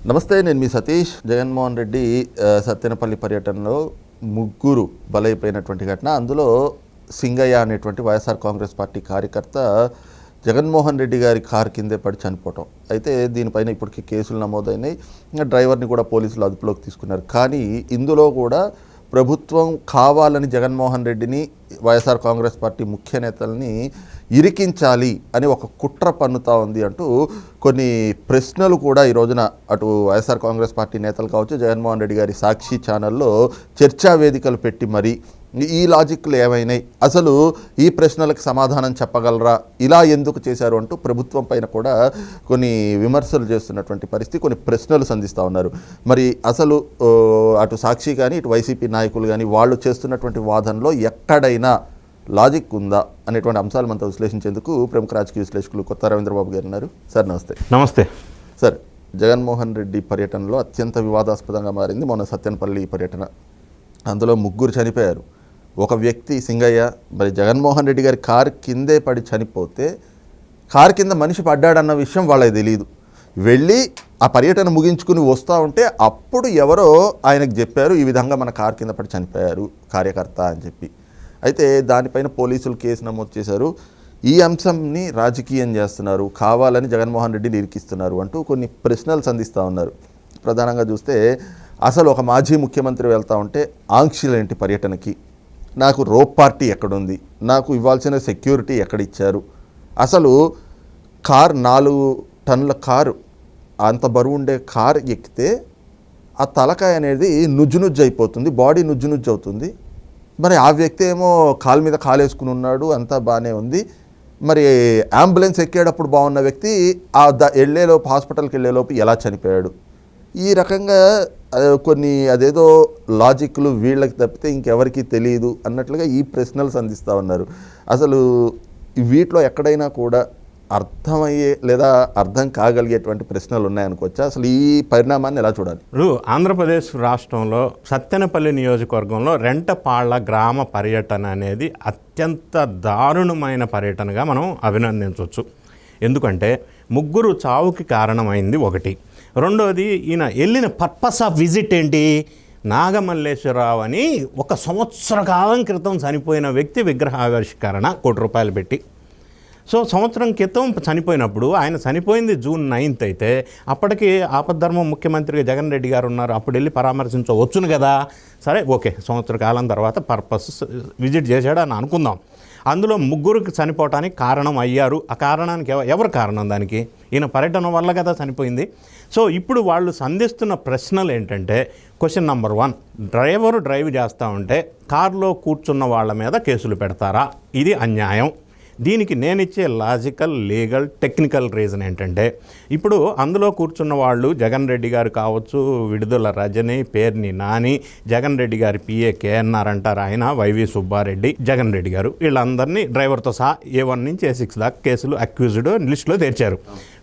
నమస్తే, నేను మీ సతీష్. జగన్మోహన్ రెడ్డి సత్తెనపల్లి పర్యటనలో ముగ్గురు బలైపోయినటువంటి ఘటన. అందులో సింగయ్య అనేటువంటి వైఎస్ఆర్ కాంగ్రెస్ పార్టీ కార్యకర్త జగన్మోహన్ రెడ్డి గారి కారు కిందే పడి చనిపోవటం. అయితే దీనిపైన ఇప్పటికీ కేసులు నమోదైనాయి. డ్రైవర్ని కూడా పోలీసులు అదుపులోకి తీసుకున్నారు. కానీ ఇందులో కూడా ప్రభుత్వం కావాలని జగన్మోహన్ రెడ్డిని, వైఎస్ఆర్ కాంగ్రెస్ పార్టీ ముఖ్య నేతల్ని ఇరికించాలి అని ఒక కుట్ర పన్నుతా ఉంది అంటూ కొన్ని ప్రశ్నలు కూడా ఈ రోజున అటు వైఎస్ఆర్ కాంగ్రెస్ పార్టీ నేతలు కావచ్చు, జగన్మోహన్ రెడ్డి గారి సాక్షి ఛానల్లో చర్చా వేదికలు పెట్టి మరి ఈ లాజిక్లు ఏమైనాయి, అసలు ఈ ప్రశ్నలకు సమాధానం చెప్పగలరా, ఇలా ఎందుకు చేశారు అంటూ ప్రభుత్వం పైన కూడా కొన్ని విమర్శలు చేస్తున్నటువంటి పరిస్థితి, కొన్ని ప్రశ్నలు సంధిస్తూ ఉన్నారు. మరి అసలు అటు సాక్షి కానీ ఇటు వైసీపీ నాయకులు కానీ వాళ్ళు చేస్తున్నటువంటి వాదనలో ఎక్కడైనా లాజిక్ ఉందా అనేటువంటి అంశాలు మనతో విశ్లేషించేందుకు ప్రముఖ రాజకీయ విశ్లేషకులు కొత్త రవీంద్రబాబు గారు ఉన్నారు. సార్ నమస్తే. నమస్తే సార్. జగన్మోహన్ రెడ్డి పర్యటనలో అత్యంత వివాదాస్పదంగా మారింది మొన్న సత్తెనపల్లి పర్యటన. అందులో ముగ్గురు చనిపోయారు. ఒక వ్యక్తి సింగయ్య, మరి జగన్మోహన్ రెడ్డి గారి కారు కిందే పడి చనిపోతే కారు కింద మనిషి పడ్డాడన్న విషయం వాళ్ళకి తెలియదు. వెళ్ళి ఆ పర్యటన ముగించుకుని వస్తూ ఉంటే అప్పుడు ఎవరో ఆయనకు చెప్పారు, ఈ విధంగా మన కారు కింద పడి చనిపోయారు కార్యకర్త అని చెప్పి. అయితే దానిపైన పోలీసులు కేసు నమోదు చేశారు. ఈ అంశంని రాజకీయం చేస్తున్నారు, కావాలని జగన్మోహన్ రెడ్డిని ఇరికిస్తున్నారు అంటూ కొన్ని ప్రశ్నలు సంధిస్తూ ఉన్నారు. ప్రధానంగా చూస్తే అసలు ఒక మాజీ ముఖ్యమంత్రి వెళ్తూ ఉంటే ఆంక్షలేంటి పర్యటనకి, నాకు రోప్ పార్టీ ఎక్కడుంది, నాకు ఇవ్వాల్సిన సెక్యూరిటీ ఎక్కడిచ్చారు, అసలు కారు 4 టన్నుల కారు, అంత బరువు ఉండే కారు ఎక్కితే ఆ తలకాయ అనేది నుజ్జు అయిపోతుంది, బాడీ నుజ్జు అవుతుంది. మరి ఆ వ్యక్తి ఏమో కాలు మీద కాలేసుకుని ఉన్నాడు, అంతా బాగానే ఉంది. మరి అంబులెన్స్ ఎక్కేటప్పుడు బాగున్న వ్యక్తి వెళ్ళేలోపు, హాస్పిటల్కి వెళ్ళేలోపు ఎలా చనిపోయాడు? ఈ రకంగా కొన్ని అదేదో లాజిక్లు వీళ్ళకి తప్పితే ఇంకెవరికి తెలియదు అన్నట్లుగా ఈ ప్రశ్నలు సంధిస్తూ ఉన్నారు. అసలు వీటిలో ఎక్కడైనా కూడా అర్థమయ్యే లేదా అర్థం కాగలిగేటువంటి ప్రశ్నలు ఉన్నాయనుకోవచ్చా? అసలు ఈ పరిణామాన్ని ఎలా చూడాలి? ఆంధ్రప్రదేశ్ రాష్ట్రంలో సత్తెనపల్లి నియోజకవర్గంలో రెంటపాళ్ల గ్రామ పర్యటన అనేది అత్యంత దారుణమైన పర్యటనగా మనం అభినందించవచ్చు. ఎందుకంటే ముగ్గురు చావుకి కారణమైంది ఒకటి. రెండోది, ఈయన వెళ్ళిన పర్పస్ ఆఫ్ విజిట్ ఏంటి? నాగమల్లేశ్వరరావు అని 1 సంవత్సర కాలం క్రితం చనిపోయిన వ్యక్తి విగ్రహావిష్కరణ ₹1 పెట్టి. సో సంవత్సరం క్రితం చనిపోయినప్పుడు, ఆయన చనిపోయింది June 9th అయితే అప్పటికి ఆపద్ధర్మ ముఖ్యమంత్రిగా జగన్ రెడ్డి గారు ఉన్నారు. అప్పుడు వెళ్ళి పరామర్శించవచ్చును కదా. సరే, ఓకే, సంవత్సర కాలం తర్వాత పర్పస్ విజిట్ చేశాడు అని అనుకుందాం. అందులో ముగ్గురికి చనిపోవటానికి కారణం అయ్యారు. ఆ కారణానికి ఎవరు కారణం? దానికి ఈయన పర్యటన వల్ల కదా చనిపోయింది. సో ఇప్పుడు వాళ్ళు సంధిస్తున్న ప్రశ్నలు ఏంటంటే, క్వశ్చన్ నెంబర్ 1, డ్రైవరు డ్రైవ్ చేస్తూ ఉంటే కారులో కూర్చున్న వాళ్ళ మీద కేసులు పెడతారా? ఇది అన్యాయం. దీనికి నేనిచ్చే లాజికల్, లీగల్, టెక్నికల్ రీజన్ ఏంటంటే, ఇప్పుడు అందులో కూర్చున్న వాళ్ళు జగన్ రెడ్డి గారు కావచ్చు, విడుదల రజని, పేర్ని నాని, జగన్ రెడ్డి గారి పిఏ కేఎన్ఆర్ అంటారు ఆయన, వైవి సుబ్బారెడ్డి, జగన్ రెడ్డి గారు, వీళ్ళందరినీ డ్రైవర్తో సహా A1 నుంచి A6 దాకా కేసులు అక్యూజ్డ్ లిస్టులో తెచ్చారు.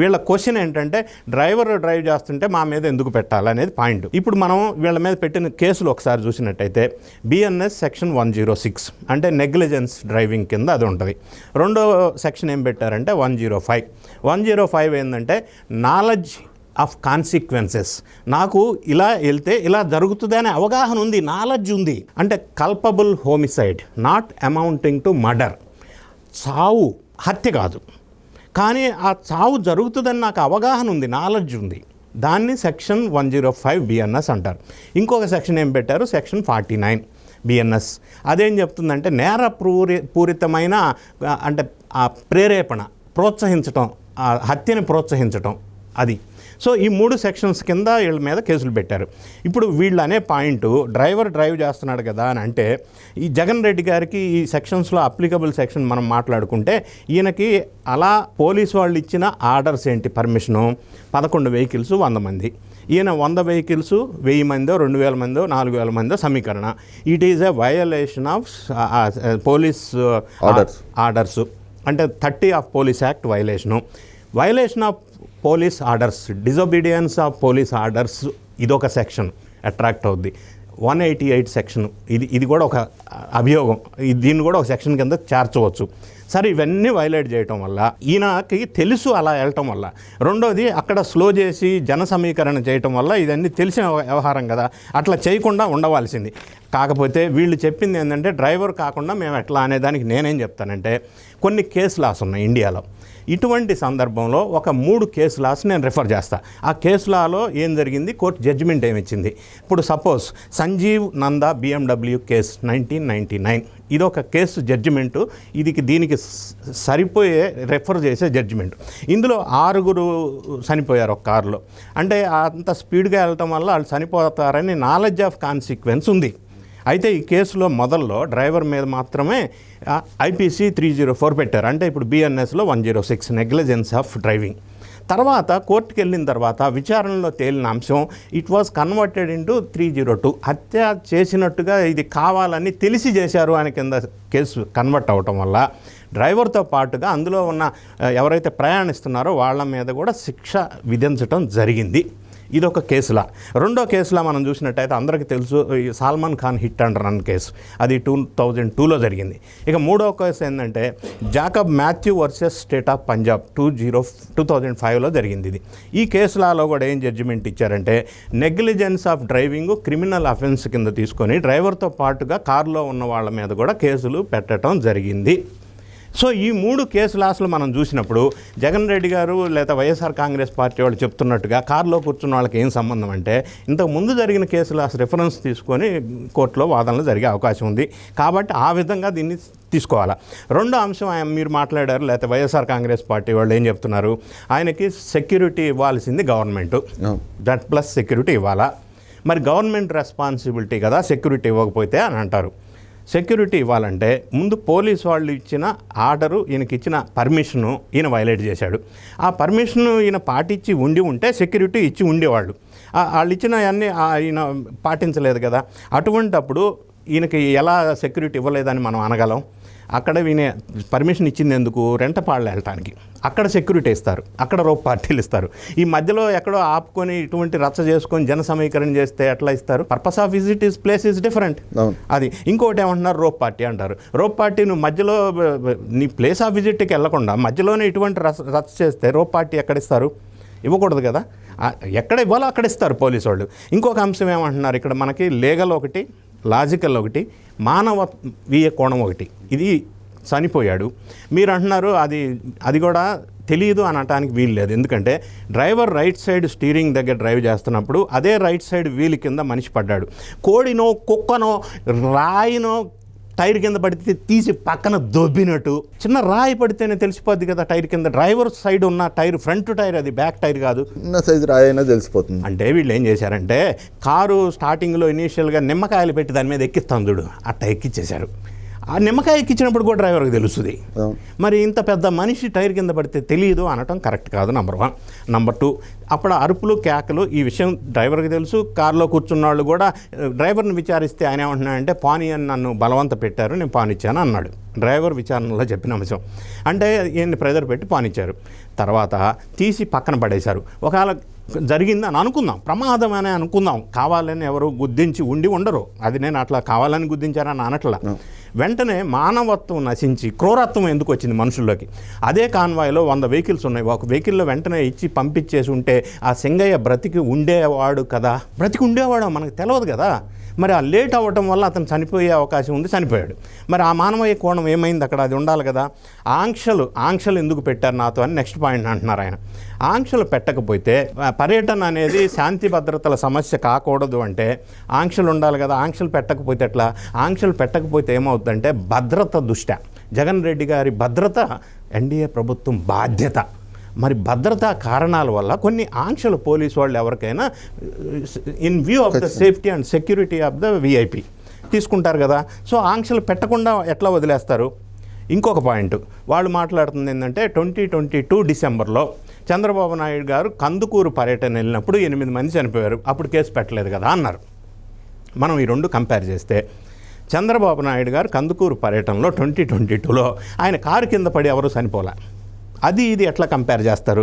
వీళ్ళ క్వశ్చన్ ఏంటంటే, డ్రైవర్ డ్రైవ్ చేస్తుంటే మా మీద ఎందుకు పెట్టాలనేది పాయింట్. ఇప్పుడు మనం వీళ్ళ మీద పెట్టిన కేసులు ఒకసారి చూసినట్టయితే BNS సెక్షన్ 106 అంటే నెగ్లిజెన్స్ డ్రైవింగ్ కింద అది ఉంటుంది. రెండో సెక్షన్ ఏం పెట్టారంటే 105 ఏంటంటే నాలెడ్జ్ ఆఫ్ కాన్సిక్వెన్సెస్. నాకు ఇలా వెళ్తే ఇలా జరుగుతుంది అనే అవగాహన ఉంది, నాలెడ్జ్ ఉంది. అంటే culpable homicide not amounting to murder. చావు హత్య కాదు, కానీ ఆ చావు జరుగుతుందని నాకు అవగాహన ఉంది, నాలెడ్జ్ ఉంది. దాన్ని సెక్షన్ 105 BNS అంటారు. ఇంకొక సెక్షన్ ఏం పెట్టారు, సెక్షన్ 49 BNS. అదేం చెప్తుందంటే నేర పూరితమైన అంటే ఆ ప్రేరేపణ, ప్రోత్సహించటం, ఆ హత్యని ప్రోత్సహించటం అది. సో ఈ 3 సెక్షన్స్ కింద వీళ్ళ మీద కేసులు పెట్టారు. ఇప్పుడు వీళ్ళు అనే పాయింట్, డ్రైవర్ డ్రైవ్ చేస్తున్నాడు కదా అని అంటే, ఈ జగన్ రెడ్డి గారికి ఈ సెక్షన్స్లో అప్లికబుల్ సెక్షన్ మనం మాట్లాడుకుంటే, ఈయనకి అలా పోలీసు వాళ్ళు ఇచ్చిన ఆర్డర్స్ ఏంటి, పర్మిషను 11 వెహికల్స్ 100 మంది, ఈయన 100 వెహికల్స్ 1000 మందో 2000 మందో 4000 మందో సమీకరణ. It is a violation of police orders. అంటే 30 of police act violation of police orders, disobedience of police orders, ఇదొక సెక్షన్ అట్రాక్ట్ అవుద్ది. 188 సెక్షన్, ఇది కూడా ఒక అభియోగం, దీన్ని కూడా ఒక సెక్షన్ కింద చేర్చవచ్చు. సరే, ఇవన్నీ వైలేట్ చేయటం వల్ల ఈయనకి తెలుసు అలా వెళ్ళటం వల్ల. రెండోది, అక్కడ స్లో చేసి జన సమీకరణ చేయటం వల్ల ఇదన్నీ తెలిసిన వ్యవహారం కదా, అట్లా చేయకుండా ఉండవలసింది. కాకపోతే వీళ్ళు చెప్పింది ఏంటంటే డ్రైవర్ కాకుండా మేము ఎట్లా అనేదానికి నేనేం చెప్తానంటే, కొన్ని కేసు లాస్ ఉన్నాయి ఇండియాలో. ఇటువంటి సందర్భంలో ఒక 3 కేసు లాస్ నేను రిఫర్ చేస్తా. ఆ కేసు లాలో ఏం జరిగింది, కోర్టు జడ్జిమెంట్ ఏమిచ్చింది. ఇప్పుడు suppose Sanjeev Nanda BMW case 1999, ఇది ఒక కేసు జడ్జిమెంటు. దీనికి సరిపోయే రెఫర్ చేసే జడ్జిమెంట్. ఇందులో 6 చనిపోయారు ఒక కారులో. అంటే అంత స్పీడ్గా వెళ్ళటం వల్ల వాళ్ళు చనిపోతారని నాలెడ్జ్ ఆఫ్ కాన్సిక్వెన్స్ ఉంది. అయితే ఈ కేసులో మొదల్లో డ్రైవర్ మీద మాత్రమే IPC 304 పెట్టారు. అంటే ఇప్పుడు BNSలో 106 నెగ్లిజెన్స్ ఆఫ్ డ్రైవింగ్. తర్వాత కోర్టుకు వెళ్ళిన తర్వాత విచారణలో తేలిన అంశం ఇట్ వాజ్ కన్వర్టెడ్ ఇంటూ 302. హత్య చేసినట్టుగా ఇది కావాలని తెలిసి చేశారు అని కింద కేసు కన్వర్ట్ అవటం వల్ల డ్రైవర్తో పాటుగా అందులో ఉన్న ఎవరైతే ప్రయాణిస్తున్నారో వాళ్ళ మీద కూడా శిక్ష విధించడం జరిగింది. ఇదొక కేసులా. రెండో కేసులా మనం చూసినట్టయితే అందరికీ తెలుసు, Salman Khan hit and run case, అది 2002లో జరిగింది. ఇక మూడో కేసు ఏంటంటే Jacob Mathew versus state of Punjab 2005లో జరిగింది. ఈ కేసులలో కూడా ఏం జడ్జిమెంట్ ఇచ్చారంటే negligence of driving criminal offence కింద తీసుకొని డ్రైవర్తో పాటుగా కారులో ఉన్న వాళ్ళ మీద కూడా కేసులు పెట్టడం జరిగింది. సో ఈ 3 కేసు లాస్లు మనం చూసినప్పుడు జగన్ రెడ్డి గారు లేదా వైఎస్ఆర్ కాంగ్రెస్ పార్టీ వాళ్ళు చెప్తున్నట్టుగా కారులో కూర్చున్న వాళ్ళకి ఏం సంబంధం అంటే ఇంతకు ముందు జరిగిన కేసు లాస్ రిఫరెన్స్ తీసుకొని కోర్టులో వాదనలు జరిగే అవకాశం ఉంది. కాబట్టి ఆ విధంగా దీన్ని తీసుకోవాలా. రెండో అంశం మీరు మాట్లాడారు, లేకపోతే వైఎస్ఆర్ కాంగ్రెస్ పార్టీ వాళ్ళు ఏం చెప్తున్నారు, ఆయనకి సెక్యూరిటీ ఇవ్వాల్సింది గవర్నమెంట్, దట్ ప్లస్ సెక్యూరిటీ ఇవ్వాలా. మరి గవర్నమెంట్ రెస్పాన్సిబిలిటీ కదా సెక్యూరిటీ ఇవ్వకపోతే అని అంటారు. సెక్యూరిటీ ఇవ్వాలంటే ముందు పోలీసు వాళ్ళు ఇచ్చిన ఆర్డరు, ఈయనకి ఇచ్చిన పర్మిషను ఈయన వైలేట్ చేశాడు. ఆ పర్మిషను ఈయన పాటించి ఉంటే సెక్యూరిటీ ఇచ్చి ఉండేవాళ్ళు. వాళ్ళు ఇచ్చిన అన్నీ ఈయన పాటించలేదు కదా. అటువంటప్పుడు ఈయనకి ఎలా సెక్యూరిటీ ఇవ్వలేదని మనం అనగలం? అక్కడ ఈయన పర్మిషన్ ఇచ్చింది ఎందుకు, రెంటపాళ్ళు వెళ్ళటానికి. అక్కడ సెక్యూరిటీ ఇస్తారు, అక్కడ రోప్ పార్టీలు ఇస్తారు. ఈ మధ్యలో ఎక్కడో ఆపుకొని ఇటువంటి రచ్చ చేసుకొని జన సమీకరణ చేస్తే ఎట్లా ఇస్తారు? Purpose of visit is place is different. అది ఇంకోటి ఏమంటున్నారు, రోప్ పార్టీ అంటారు. రోప్ పార్టీ నువ్వు మధ్యలో నీ ప్లేస్ ఆఫ్ విజిట్కి వెళ్ళకుండా మధ్యలోనే ఇటువంటి రచ్చ చేస్తే రోప్ పార్టీ ఎక్కడిస్తారు? ఇవ్వకూడదు కదా. ఎక్కడ ఇవ్వాలో అక్కడ ఇస్తారు పోలీసు వాళ్ళు. ఇంకొక అంశం ఏమంటున్నారు ఇక్కడ మనకి, లీగల్ ఒకటి, లాజికల్ ఒకటి, మానవీయ కోణం ఒకటి. ఇది చనిపోయాడు మీరు అంటున్నారు, అది కూడా తెలియదు అనటానికి వీలు లేదు. ఎందుకంటే డ్రైవర్ రైట్ సైడ్ స్టీరింగ్ దగ్గర డ్రైవ్ చేస్తున్నప్పుడు అదే రైట్ సైడ్ వీల్ కింద మనిషి పడ్డాడు. కోడినో కుక్కనో రాయినో టైర్ కింద పడితే తీసి పక్కన దొబ్బినట్టు, చిన్న రాయి పడితేనే తెలిసిపోద్ది కదా టైర్ కింద. డ్రైవర్ సైడ్ ఉన్న టైర్ ఫ్రంట్ టైర్, అది బ్యాక్ టైర్ కాదు, చిన్న సైజు రాయి అయినా తెలిసిపోతుంది. అంటే వీళ్ళు ఏం చేశారంటే కారు స్టార్టింగ్లో ఇనీషియల్గా నిమ్మకాయలు పెట్టి దాని మీద ఎక్కిస్తాం చూడు, అట్ట ఎక్కిచ్చేశారు. ఆ నిమ్మకాయ ఎక్కించినప్పుడు కూడా డ్రైవర్కి తెలుస్తుంది. మరి ఇంత పెద్ద మనిషి టైర్ కింద పడితే తెలియదు అనటం కరెక్ట్ కాదు, నెంబర్ 1. నెంబర్ 2, అప్పుడు అరుపులు కేకలు, ఈ విషయం డ్రైవర్కి తెలుసు. కారులో కూర్చున్న వాళ్ళు కూడా డ్రైవర్ని విచారిస్తే ఆయన ఏమంటున్నాడంటే పానీ అని నన్ను బలవంత పెట్టారు, నేను పానిచ్చాను అన్నాడు. డ్రైవర్ విచారణలో చెప్పిన అంశం. అంటే ఈయన్ని ప్రెజర్ పెట్టి పానిచ్చారు, తర్వాత తీసి పక్కన పడేశారు. ఒకవేళ జరిగిందని అనుకుందాం, ప్రమాదం అని అనుకుందాం, కావాలని ఎవరు గుద్దించి ఉండరు, అది నేను అట్లా కావాలని గుద్దించారని అనట్లా. వెంటనే మానవత్వం నశించి క్రూరత్వం ఎందుకు వచ్చింది మనుషుల్లోకి? అదే కాన్వాయ్లో 100 వెహికల్స్ ఉన్నాయి, ఒక వెహికల్లో వెంటనే ఇచ్చి పంపించేసి ఉంటే ఆ సింగయ్య బ్రతికి ఉండేవాడు కదా, బ్రతికి ఉండేవాడు మనకు తెలియదు కదా. మరి ఆ లేట్ అవ్వటం వల్ల అతను చనిపోయే అవకాశం ఉంది, చనిపోయాడు. మరి ఆ మానవీయ కోణం ఏమైంది అక్కడ? అది ఉండాలి కదా. ఆంక్షలు ఎందుకు పెట్టారు నాతో అని నెక్స్ట్ పాయింట్ అంటున్నారు ఆయన. ఆంక్షలు పెట్టకపోతే పర్యటన అనేది శాంతి భద్రతల సమస్య కాకూడదు అంటే ఆంక్షలు ఉండాలి కదా. ఆంక్షలు పెట్టకపోతే ఎట్లా? ఆంక్షలు పెట్టకపోతే ఏమవుతుందంటే భద్రత దృష్ట్యా జగన్ రెడ్డి గారి భద్రత ఎన్డీఏ ప్రభుత్వం బాధ్యత. మరి భద్రతా కారణాల వల్ల కొన్ని ఆంక్షలు పోలీసు వాళ్ళు ఎవరికైనా in view of the safety and security of the VIP తీసుకుంటారు కదా. సో ఆంక్షలు పెట్టకుండా ఎట్లా వదిలేస్తారు? ఇంకొక పాయింట్ వాళ్ళు మాట్లాడుతుంది ఏంటంటే 2022 డిసెంబర్లో చంద్రబాబు నాయుడు గారు కందుకూరు పర్యటన వెళ్ళినప్పుడు 8 మంది చనిపోయారు, అప్పుడు కేసు పెట్టలేదు కదా అన్నారు. మనం ఈ రెండు కంపేర్ చేస్తే చంద్రబాబు నాయుడు గారు కందుకూరు పర్యటనలో 2022లో ఆయన కారు కింద పడి ఎవరు చనిపోలే. ఇది ఎట్లా కంపేర్ చేస్తారు?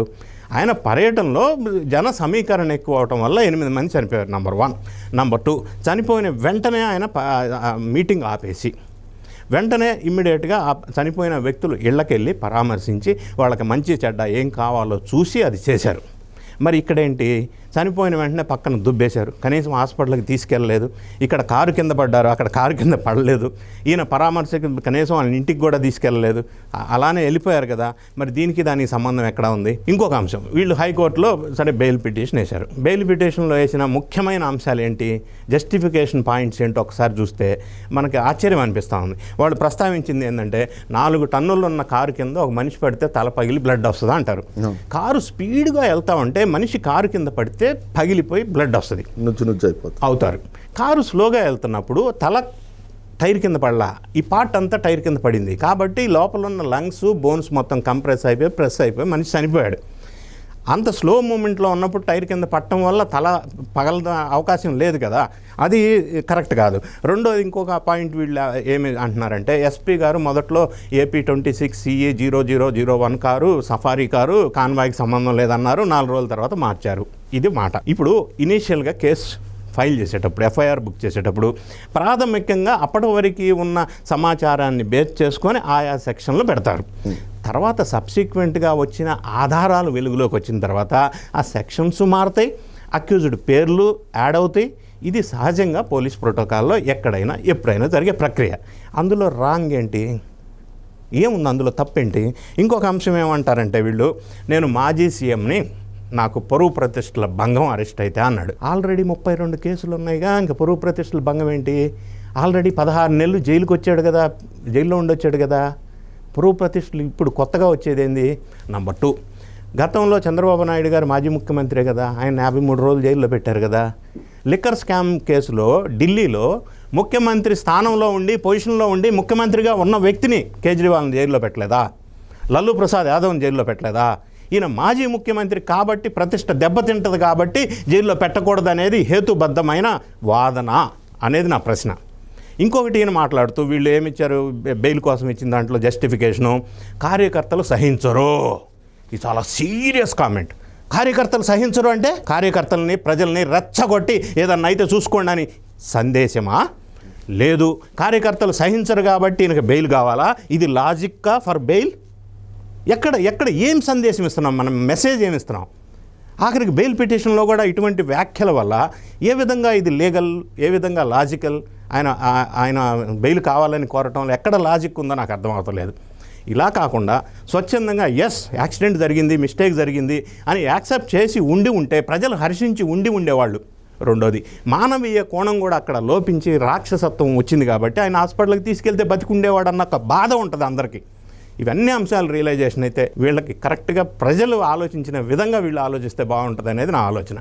ఆయన పర్యటనలో జన సమీకరణ ఎక్కువ అవటం వల్ల 8 మంది చనిపోయారు. నంబర్ 1. నంబర్ 2, చనిపోయిన వెంటనే ఆయన మీటింగ్ ఆపేసి వెంటనే ఇమ్మీడియట్గా చనిపోయిన వ్యక్తులు ఇళ్ళకెళ్ళి పరామర్శించి వాళ్ళకి మంచి చెడ్డ ఏం కావాలో చూసి అది చేశారు. మరి ఇక్కడేంటి, చనిపోయిన వెంటనే పక్కన దుబ్బేశారు, కనీసం హాస్పిటల్కి తీసుకెళ్ళలేదు. ఇక్కడ కారు కింద పడ్డారు, అక్కడ కారు కింద పడలేదు. ఈయన పరామర్శకి కనీసం వాళ్ళ ఇంటికి కూడా తీసుకెళ్ళలేదు, అలానే వెళ్ళిపోయారు కదా. మరి దానికి సంబంధం ఎక్కడ ఉంది? ఇంకొక అంశం, వీళ్ళు హైకోర్టులో సరే బెయిల్ పిటిషన్ వేశారు. బెయిల్ పిటిషన్లో వేసిన ముఖ్యమైన అంశాలు ఏంటి, జస్టిఫికేషన్ పాయింట్స్ ఏంటో ఒకసారి చూస్తే మనకి ఆశ్చర్యం అనిపిస్తూ ఉంది. వాళ్ళు ప్రస్తావించింది ఏంటంటే 4 టన్నులు ఉన్న కారు కింద ఒక మనిషి పడితే తల పగిలి బ్లడ్ వస్తుందా అంటారు. కారు స్పీడ్గా వెళ్తా ఉంటే మనిషి కారు కింద పడితే పగిలిపోయి బ్లడ్ వస్తుంది, అవుతారు. కారు స్లోగా వెళ్తున్నప్పుడు తల టైర్ కింద పడలా, ఈ పార్ట్ అంతా టైర్ కింద పడింది కాబట్టి లోపల ఉన్న లంగ్స్ బోన్స్ మొత్తం కంప్రెస్ అయిపోయి ప్రెస్ అయిపోయి మనిషి చనిపోయాడు. అంత స్లో మూమెంట్లో ఉన్నప్పుడు టైర్ కింద పట్టడం వల్ల తల పగల అవకాశం లేదు కదా, అది కరెక్ట్ కాదు. రెండోది ఇంకొక పాయింట్ వీళ్ళు ఏమి అంటున్నారంటే, ఎస్పీ గారు మొదట్లో AP 26 CE 0001 car Safari car కాన్వాయ్కి సంబంధం లేదన్నారు, 4 రోజుల తర్వాత మార్చారు. ఇది మాట. ఇప్పుడు ఇనీషియల్గా కేసు ఫైల్ చేసేటప్పుడు, FIR బుక్ చేసేటప్పుడు ప్రాథమికంగా అప్పటి వరకు ఉన్న సమాచారాన్ని బేస్ చేసుకొని ఆయా సెక్షన్లు పెడతారు. తర్వాత సబ్సిక్వెంట్గా వచ్చిన ఆధారాలు వెలుగులోకి వచ్చిన తర్వాత ఆ సెక్షన్స్ మారుతాయి, అక్యూజ్డ్ పేర్లు యాడ్ అవుతాయి. ఇది సహజంగా పోలీస్ ప్రోటోకాల్లో ఎక్కడైనా ఎప్పుడైనా జరిగే ప్రక్రియ. అందులో రాంగ్ ఏంటి, ఏముంది అందులో తప్పేంటి? ఇంకొక అంశం ఏమంటారంటే వీళ్ళు, నేను మాజీ సీఎంని, నాకు పరువు ప్రతిష్టల భంగం అరెస్ట్ అయితే అన్నాడు. ఆల్రెడీ 32 కేసులు ఉన్నాయిగా, ఇంకా పరువు ప్రతిష్టల భంగం ఏంటి? ఆల్రెడీ 16 నెలలు జైలుకి వచ్చాడు కదా, జైల్లో ఉండొచ్చాడు కదా, పరువు ప్రతిష్టలు ఇప్పుడు కొత్తగా వచ్చేదేంది? నంబర్ 2, గతంలో చంద్రబాబు నాయుడు గారు మాజీ ముఖ్యమంత్రి కదా, ఆయన 53 రోజులు జైల్లో పెట్టారు కదా. లిక్కర్ స్కామ్ కేసులో ఢిల్లీలో ముఖ్యమంత్రి స్థానంలో ఉండి పొజిషన్లో ఉండి ముఖ్యమంత్రిగా ఉన్న వ్యక్తిని కేజ్రీవాల్ని జైల్లో పెట్టలేదా? లల్లూ ప్రసాద్ యాదవ్ని జైల్లో పెట్టలేదా? ఈయన మాజీ ముఖ్యమంత్రి కాబట్టి ప్రతిష్ట దెబ్బతింటది కాబట్టి జైల్లో పెట్టకూడదు అనేది హేతుబద్ధమైన వాదన అనేది నా ప్రశ్న. ఇంకొకటి ఈయన మాట్లాడుతూ వీళ్ళు ఏమిచ్చారు బెయిల్ కోసం ఇచ్చిన దాంట్లో జస్టిఫికేషను, కార్యకర్తలు సహించరు. ఇది చాలా సీరియస్ కామెంట్. కార్యకర్తలు సహించరు అంటే కార్యకర్తలని ప్రజల్ని రెచ్చగొట్టి ఏదన్నా అయితే చూసుకోండి అని సందేశమా? లేదు, కార్యకర్తలు సహించరు కాబట్టి ఈయనకి బెయిల్ కావాలా? ఇది లాజిక్కా ఫర్ బెయిల్? ఎక్కడ ఏం సందేశం ఇస్తున్నాం మనం, మెసేజ్ ఏమి ఇస్తున్నాం? ఆఖరికి బెయిల్ పిటిషన్లో కూడా ఇటువంటి వ్యాఖ్యల వల్ల ఏ విధంగా ఇది లీగల్, ఏ విధంగా లాజికల్? ఆయన బెయిల్ కావాలని కోరటంలో ఎక్కడ లాజిక్ ఉందో నాకు అర్థమవుతలేదు. ఇలా కాకుండా స్వచ్ఛందంగా యాక్సిడెంట్ జరిగింది, మిస్టేక్ జరిగింది అని యాక్సెప్ట్ చేసి ఉంటే ప్రజలు హర్షించి ఉండేవాళ్ళు. రెండోది, మానవీయ కోణం కూడా అక్కడ లోపించి రాక్షసత్వం వచ్చింది కాబట్టి ఆయన హాస్పిటల్కి తీసుకెళ్తే బతికుండేవాడు అన్న ఒక బాధ ఉంటుంది అందరికీ. ఇవన్నీ అంశాలు రియలైజేషన్ అయితే వీళ్ళకి కరెక్ట్గా ప్రజలు ఆలోచించిన విధంగా వీళ్ళు ఆలోచిస్తే బాగుంటుంది అనేది నా ఆలోచన.